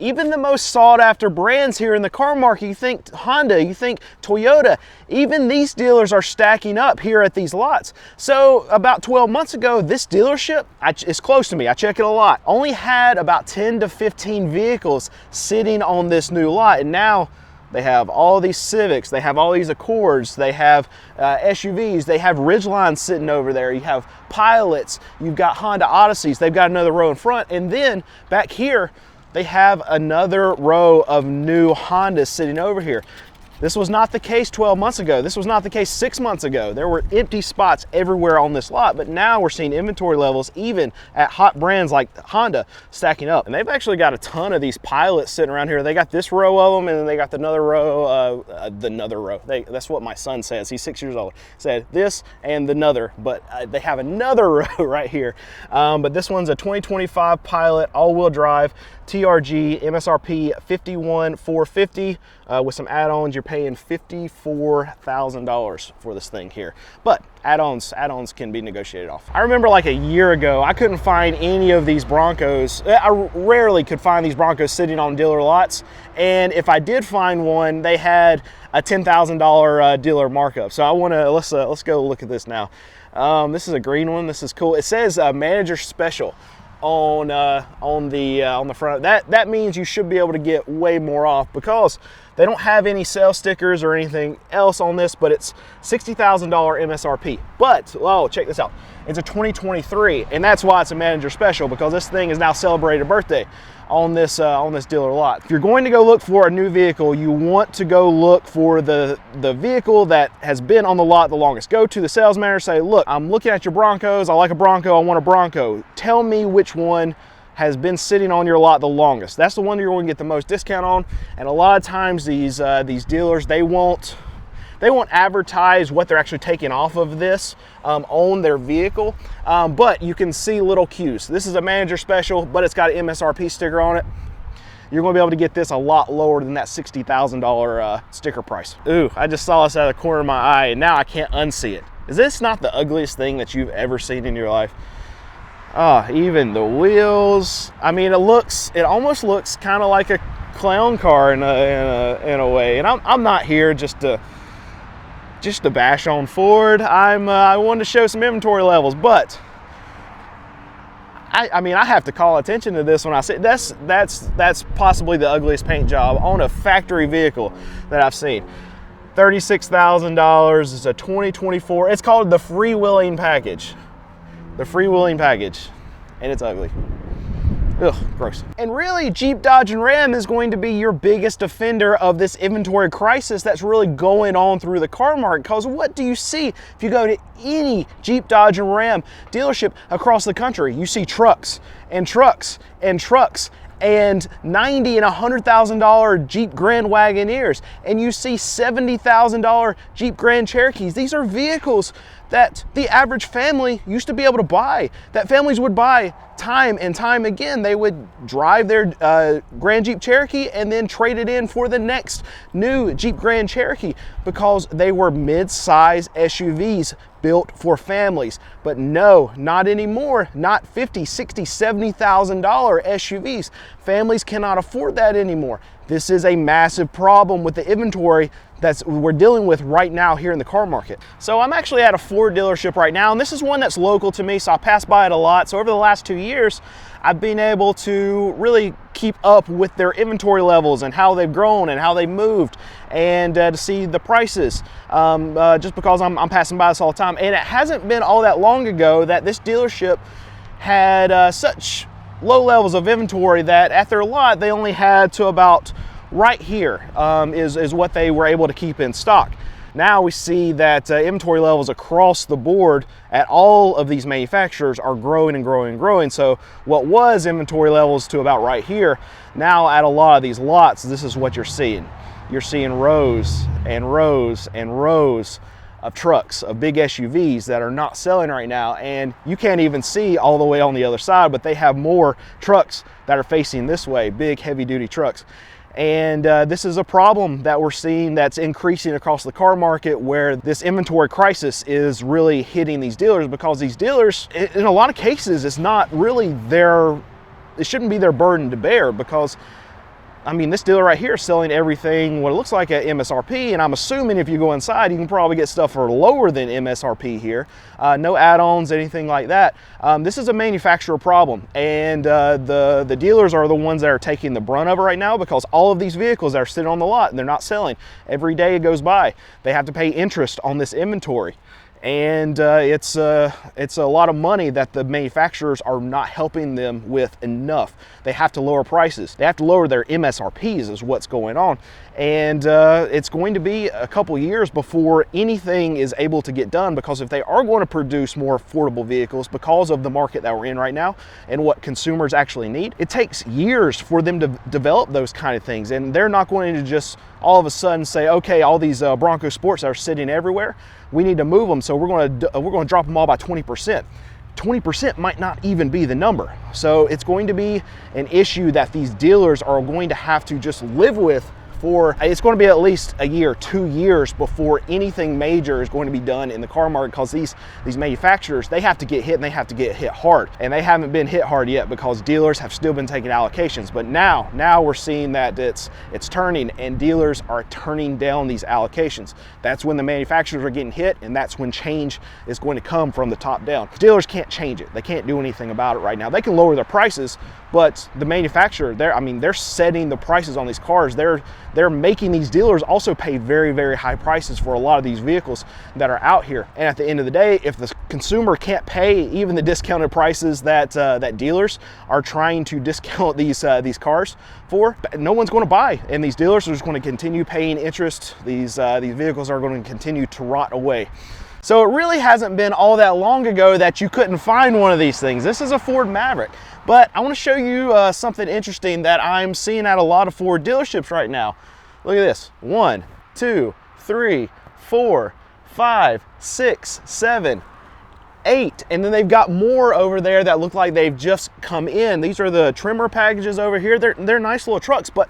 Even the most sought after brands here in the car market, you think Honda, you think Toyota, even these dealers are stacking up here at these lots. So about 12 months ago, this dealership, it's close to me, I check it a lot, only had about 10 to 15 vehicles sitting on this new lot. And now they have all these Civics, they have all these Accords, they have SUVs, they have Ridgelines sitting over there, you have Pilots, you've got Honda Odysseys, they've got another row in front, and then back here, they have another row of new Hondas sitting over here. This was not the case 12 months ago. This was not the case 6 months ago. There were empty spots everywhere on this lot, but now we're seeing inventory levels even at hot brands like Honda stacking up. And they've actually got a ton of these Pilots sitting around here. They got this row of them, and then they got another row, that's what my son says. He's 6 years old. Said this and another, but they have another row right here. But this one's a 2025 Pilot, all-wheel drive, TRG, MSRP $51,450. With some add-ons, you're paying $54,000 for this thing here. But add-ons can be negotiated off. I remember like a year ago, I couldn't find any of these Broncos. I rarely could find these Broncos sitting on dealer lots. And if I did find one, they had a $10,000 dealer markup. So let's go look at this now. This is a green one. This is cool. It says manager special on the front. That means you should be able to get way more off because they don't have any sales stickers or anything else on this, but it's $60,000 MSRP. But, oh, check this out. It's a 2023, and that's why it's a manager special, because this thing is now celebrating a birthday on this dealer lot. If you're going to go look for a new vehicle, you want to go look for the vehicle that has been on the lot the longest. Go to the sales manager, say, look, I'm looking at your Broncos, I like a Bronco, I want a Bronco. Tell me which one has been sitting on your lot the longest. That's the one you're going to get the most discount on. And a lot of times these dealers, they won't advertise what they're actually taking off of this on their vehicle, but you can see little cues. This is a manager special, but it's got an MSRP sticker on it. You're going to be able to get this a lot lower than that $60,000 sticker price. Ooh, I just saw this out of the corner of my eye, and now I can't unsee it. Is this not the ugliest thing that you've ever seen in your life? Even the wheels. I mean, it almost looks kind of like a clown car in a way. And I'm not here just to bash on Ford. I wanted to show some inventory levels, but I mean, I have to call attention to this when I say that's possibly the ugliest paint job on a factory vehicle that I've seen. $36,000. It's a 2024. It's called the freewheeling package. The freewheeling package, and it's ugly. Ugh, gross. And really, Jeep, Dodge, and Ram is going to be your biggest offender of this inventory crisis that's really going on through the car market. Because what do you see if you go to any Jeep, Dodge, and Ram dealership across the country? You see trucks and trucks and trucks and $90,000 and $100,000 Jeep Grand Wagoneers, and you see $70,000 Jeep Grand Cherokees. These are vehicles that the average family used to be able to buy, that families would buy time and time again. They would drive their Grand Jeep Cherokee and then trade it in for the next new Jeep Grand Cherokee because they were mid-size SUVs built for families. But no, not anymore. Not $50,000, $60,000, $70,000 SUVs. Families cannot afford that anymore. This is a massive problem with the inventory we're dealing with right now here in the car market. So I'm actually at a Ford dealership right now, and this is one that's local to me, so I pass by it a lot. So over the last 2 years, I've been able to really keep up with their inventory levels and how they've grown and how they've moved, and to see the prices, just because I'm passing by this all the time. And it hasn't been all that long ago that this dealership had such low levels of inventory that at their lot, they only had to about right here is what they were able to keep in stock. Now we see that inventory levels across the board at all of these manufacturers are growing and growing and growing. So what was inventory levels to about right here, now at a lot of these lots, this is what you're seeing. You're seeing rows and rows and rows of trucks, of big SUVs that are not selling right now, and you can't even see all the way on the other side, but they have more trucks that are facing this way, big heavy-duty trucks. And this is a problem that we're seeing that's increasing across the car market, where this inventory crisis is really hitting these dealers, because these dealers, in a lot of cases, it's not really it shouldn't be their burden to bear, because I mean, this dealer right here is selling everything what it looks like at MSRP, and I'm assuming if you go inside, you can probably get stuff for lower than MSRP here. No add-ons, anything like that. This is a manufacturer problem, and the dealers are the ones that are taking the brunt of it right now, because all of these vehicles that are sitting on the lot and they're not selling. Every day it goes by, they have to pay interest on this inventory. And it's a lot of money that the manufacturers are not helping them with enough. They have to lower prices. They have to lower their MSRPs is what's going on. And it's going to be a couple years before anything is able to get done, because if they are going to produce more affordable vehicles because of the market that we're in right now and what consumers actually need, it takes years for them to develop those kind of things. And they're not going to just all of a sudden say, okay, all these Bronco Sports are sitting everywhere, we need to move them, so we're going to drop them all by 20%. 20% might not even be the number. So it's going to be an issue that these dealers are going to have to just live with for, it's going to be at least a year, 2 years before anything major is going to be done in the car market, because these manufacturers, they have to get hit, and they have to get hit hard. And they haven't been hit hard yet because dealers have still been taking allocations. But now we're seeing that it's turning, and dealers are turning down these allocations. That's when the manufacturers are getting hit, and that's when change is going to come from the top down. Dealers can't change it. They can't do anything about it right now. They can lower their prices, but the manufacturer, they're setting the prices on these cars. They're making these dealers also pay very, very high prices for a lot of these vehicles that are out here. And at the end of the day, if the consumer can't pay even the discounted prices that that dealers are trying to discount these cars for, no one's going to buy. And these dealers are just going to continue paying interest. These vehicles are going to continue to rot away. So it really hasn't been all that long ago that you couldn't find one of these things. This is a Ford Maverick. But I want to show you something interesting that I'm seeing at a lot of Ford dealerships right now. Look at this. 1, 2, 3, 4, 5, 6, 7, 8. And then they've got more over there that look like they've just come in. These are the trimmer packages over here. They're nice little trucks, but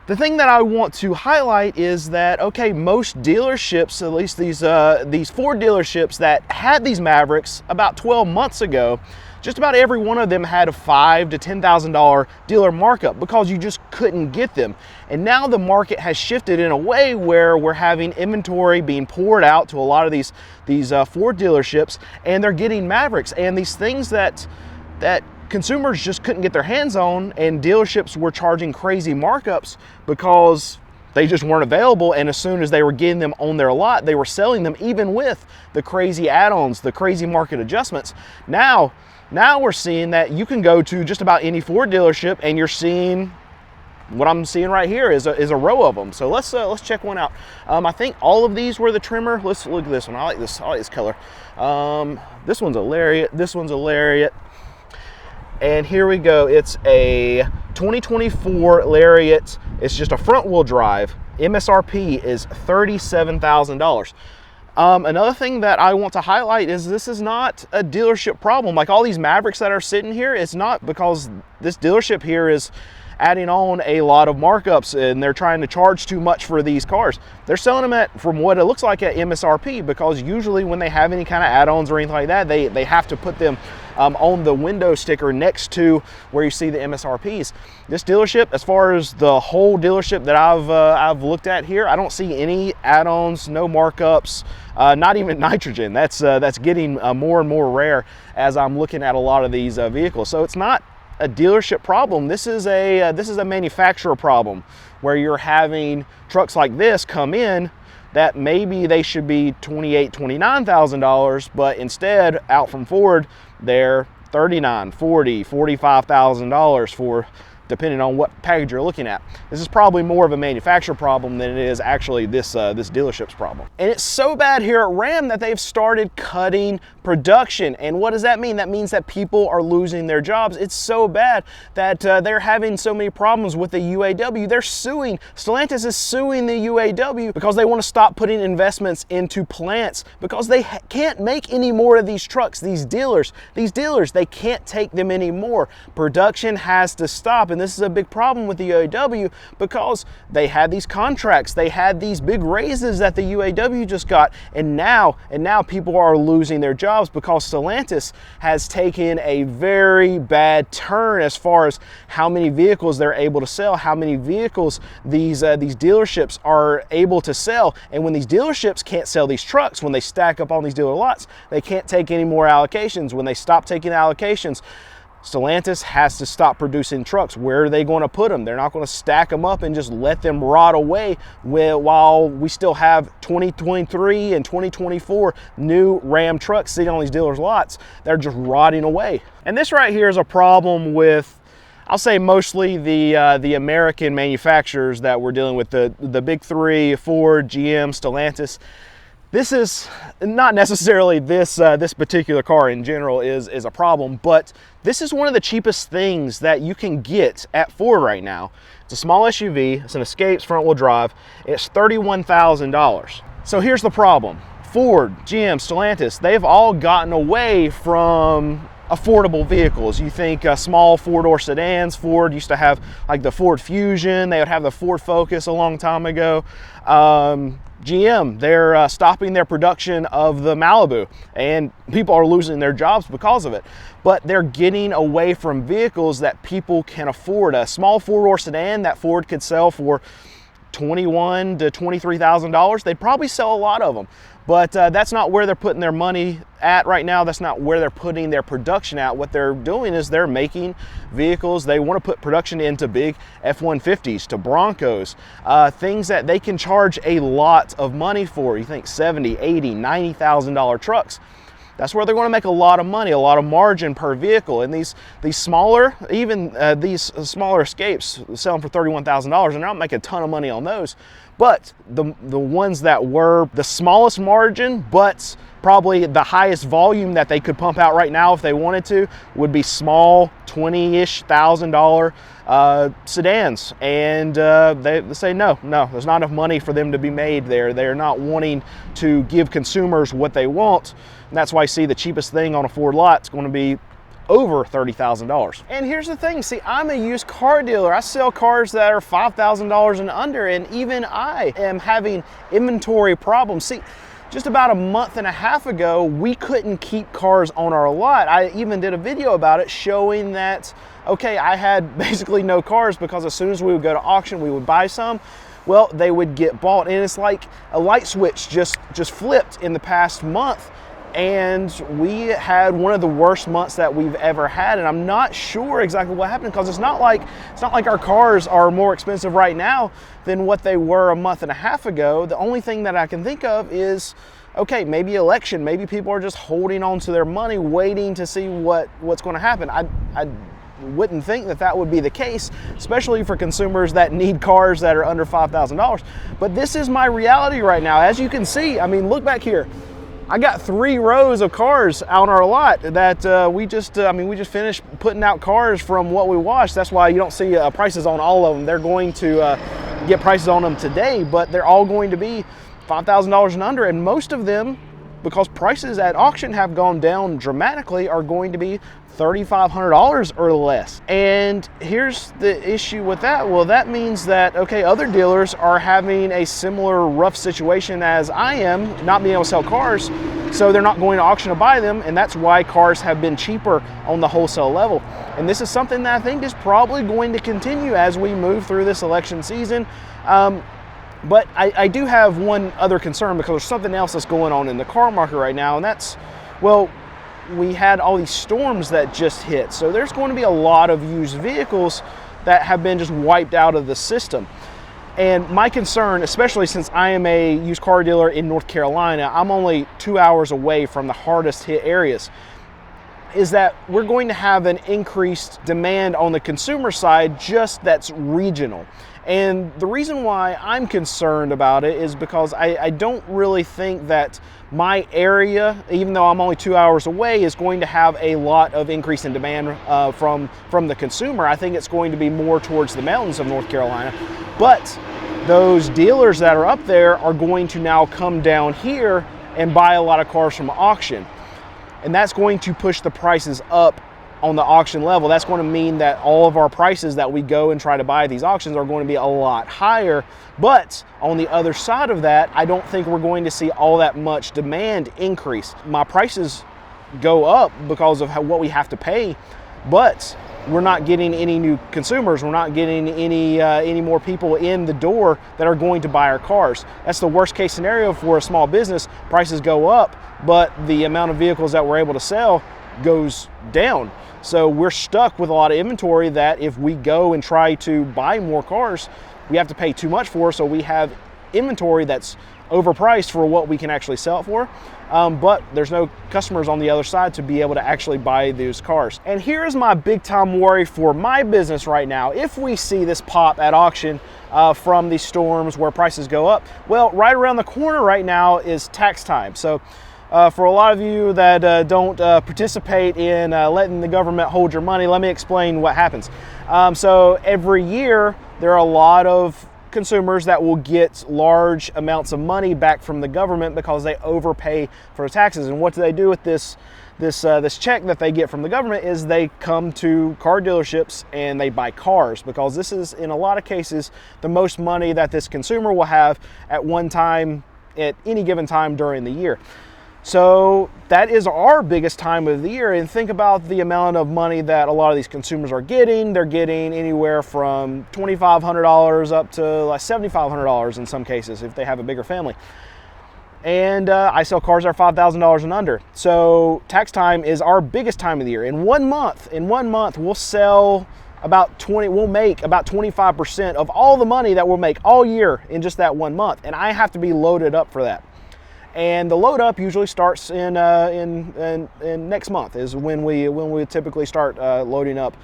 the thing that I want to highlight is that, okay, most dealerships, at least these Ford dealerships that had these Mavericks about 12 months ago, just about every one of them had a $5,000 to $10,000 dealer markup because you just couldn't get them. And now the market has shifted in a way where we're having inventory being poured out to a lot of these Ford dealerships, and they're getting Mavericks and these things that consumers just couldn't get their hands on, and dealerships were charging crazy markups because they just weren't available. And as soon as they were getting them on their lot, they were selling them even with the crazy add-ons, the crazy market adjustments. Now we're seeing that you can go to just about any Ford dealership and you're seeing what I'm seeing right here is a row of them. So let's check one out. I think all of these were the trimmer. Let's look at this one. I like this color. This one's a Lariat. This one's a Lariat. And here we go. It's a 2024 Lariat. It's just a front wheel drive. MSRP is $37,000. Another thing that I want to highlight is this is not a dealership problem. Like all these Mavericks that are sitting here, it's not because this dealership here is adding on a lot of markups and they're trying to charge too much for these cars. They're selling them at, from what it looks like, at MSRP, because usually when they have any kind of add-ons or anything like that, they have to put them on the window sticker next to where you see the MSRPs. This dealership, as far as the whole dealership that I've looked at here, I don't see any add-ons, no markups, not even nitrogen. That's getting more and more rare as I'm looking at a lot of these vehicles. So it's not a dealership problem. This is a manufacturer problem, where you're having trucks like this come in that maybe they should be $28,000, $29,000, but instead out from Ford they're $39,000, $40,000, $45,000 for, depending on what package you're looking at. This is probably more of a manufacturer problem than it is actually this dealership's problem. And it's so bad here at Ram that they've started cutting production. And what does that mean? That means that people are losing their jobs. It's so bad that they're having so many problems with the UAW. They're suing. Stellantis is suing the UAW because they want to stop putting investments into plants, because they can't make any more of these trucks. These dealers, they can't take them anymore. Production has to stop. And this is a big problem with the UAW because they had these contracts, they had these big raises that the UAW just got, and now people are losing their jobs. jobs because Stellantis has taken a very bad turn as far as how many vehicles they're able to sell, how many vehicles these dealerships are able to sell. And when these dealerships can't sell these trucks, when they stack up on these dealer lots, they can't take any more allocations. When they stop taking allocations, Stellantis has to stop producing trucks. Where are they going to put them? They're not going to stack them up and just let them rot away while we still have 2023 and 2024 new Ram trucks sitting on these dealers' lots. They're just rotting away. And this right here is a problem with, I'll say, mostly the American manufacturers that we're dealing with, the big three: Ford, GM, Stellantis. This is not necessarily this particular car in general is a problem, but this is one of the cheapest things that you can get at Ford right now. It's a small SUV, it's an Escape's front-wheel drive, it's $31,000. So here's the problem. Ford, GM, Stellantis, they've all gotten away from affordable vehicles. You think small four-door sedans. Ford used to have like the Ford Fusion, they would have the Ford Focus a long time ago. GM, they're stopping their production of the Malibu, and people are losing their jobs because of it. But they're getting away from vehicles that people can afford. A small four-door sedan that Ford could sell for $21,000 to $23,000, they'd probably sell a lot of them. But that's not where they're putting their money at right now. That's not where they're putting their production at. What they're doing is they're making vehicles. They want to put production into big F-150s, to Broncos, things that they can charge a lot of money for. You think $70,000, $80,000, $90,000 trucks. That's where they're going to make a lot of money, a lot of margin per vehicle. And these smaller, even these smaller Escapes, selling for $31,000, and they're not making a ton of money on those. But the ones that were the smallest margin, but probably the highest volume that they could pump out right now if they wanted to, would be small $20,000-ish sedans. And they say no, there's not enough money for them to be made there. They're not wanting to give consumers what they want. And that's why I see the cheapest thing on a Ford lot is going to be over $30,000. And here's the thing, see, I'm a used car dealer. I sell cars that are $5,000 and under, and even I am having inventory problems. See, just about a month and a half ago, we couldn't keep cars on our lot. I even did a video about it showing that, okay, I had basically no cars because as soon as we would go to auction, we would buy some. Well, they would get bought, and it's like a light switch just flipped in the past month. And we had one of the worst months that we've ever had, and I'm not sure exactly what happened, because it's not like our cars are more expensive right now than what they were a month and a half ago. The only thing that I can think of is, okay, maybe election, maybe people are just holding on to their money, waiting to see what's going to happen. I wouldn't think that would be the case, especially for consumers that need cars that are under $5,000. But this is my reality right now. As you can see, I mean, look back here. I got 3 rows of cars on our lot that we just finished putting out cars from what we washed. That's why you don't see prices on all of them. They're going to get prices on them today, but they're all going to be $5,000 and under, and most of them, because prices at auction have gone down dramatically, are going to be $3,500 or less. And here's the issue with that. Well, that means that, okay, other dealers are having a similar rough situation as I am, not being able to sell cars, so they're not going to auction to buy them, and that's why cars have been cheaper on the wholesale level. And this is something that I think is probably going to continue as we move through this election season. But I do have one other concern, because there's something else that's going on in the car market right now, and that's, well, we had all these storms that just hit. So there's going to be a lot of used vehicles that have been just wiped out of the system. And my concern, especially since I am a used car dealer in North Carolina, I'm only 2 hours away from the hardest hit areas, is that we're going to have an increased demand on the consumer side, just that's regional. And the reason why I'm concerned about it is because I don't really think that my area, even though I'm only 2 hours away, is going to have a lot of increase in demand from the consumer. I think it's going to be more towards the mountains of North Carolina. But those dealers that are up there are going to now come down here and buy a lot of cars from auction. And that's going to push the prices up on the auction level. That's going to mean that all of our prices that we go and try to buy at these auctions are going to be a lot higher. But on the other side of that, I don't think we're going to see all that much demand increase. My prices go up because of what we have to pay, but we're not getting any new consumers. We're not getting any more people in the door that are going to buy our cars. That's the worst case scenario for a small business. Prices go up, but the amount of vehicles that we're able to sell goes down. So we're stuck with a lot of inventory that if we go and try to buy more cars, we have to pay too much for. So we have inventory that's overpriced for what we can actually sell it for, but there's no customers on the other side to be able to actually buy those cars. And here's my big time worry for my business right now. If we see this pop at auction from these storms where prices go up, well, right around the corner right now is tax time. So for a lot of you that don't participate in letting the government hold your money, let me explain what happens. So every year there are a lot of consumers that will get large amounts of money back from the government because they overpay for taxes. And what do they do with this check that they get from the government is they come to car dealerships and they buy cars, because this is, in a lot of cases, the most money that this consumer will have at one time, at any given time during the year. So that is our biggest time of the year. And think about the amount of money that a lot of these consumers are getting. They're getting anywhere from $2,500 up to like $7,500 in some cases if they have a bigger family. And I sell cars that are $5,000 and under. So tax time is our biggest time of the year. In 1 month, we'll sell we'll make about 25% of all the money that we'll make all year in just that 1 month. And I have to be loaded up for that. And the load up usually starts in next month is when we typically start loading up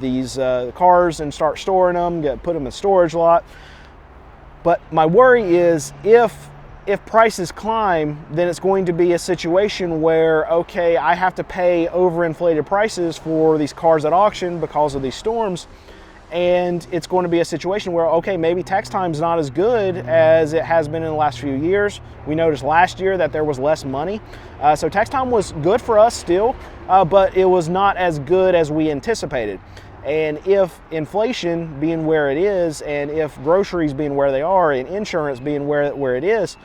these cars and start storing them, put them in storage lot. But my worry is if prices climb, then it's going to be a situation where, okay, I have to pay overinflated prices for these cars at auction because of these storms. And it's going to be a situation where, okay, maybe tax time's not as good as it has been in the last few years. We noticed last year that there was less money. So tax time was good for us still, but it was not as good as we anticipated. And if inflation being where it is, and if groceries being where they are, and insurance being where it is,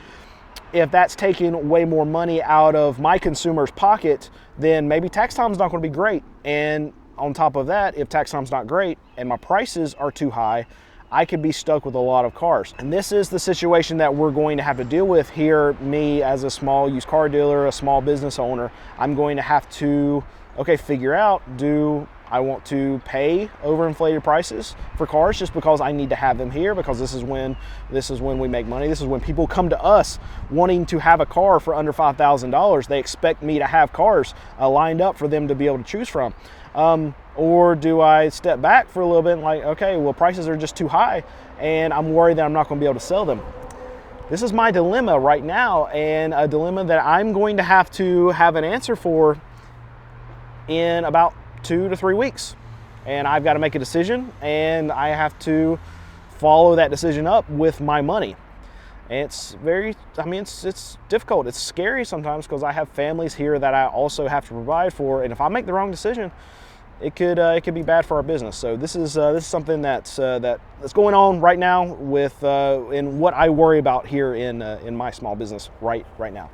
if that's taking way more money out of my consumer's pocket, then maybe tax time's not going to be great. And on top of that, if tax time's not great and my prices are too high, I could be stuck with a lot of cars. And this is the situation that we're going to have to deal with here. Me as a small used car dealer, a small business owner, I'm going to have to, okay, figure out, do I want to pay overinflated prices for cars just because I need to have them here, because this is when we make money. This is when people come to us wanting to have a car for under $5,000. They expect me to have cars lined up for them to be able to choose from. Or do I step back for a little bit and like, okay, well, prices are just too high and I'm worried that I'm not going to be able to sell them. This is my dilemma right now, and a dilemma that I'm going to have an answer for in about 2 to 3 weeks. And I've got to make a decision, and I have to follow that decision up with my money. And it's it's difficult. It's scary sometimes because I have families here that I also have to provide for. And if I make the wrong decision, it could be bad for our business. So this is something that's going on right now with in what I worry about here in my small business right now.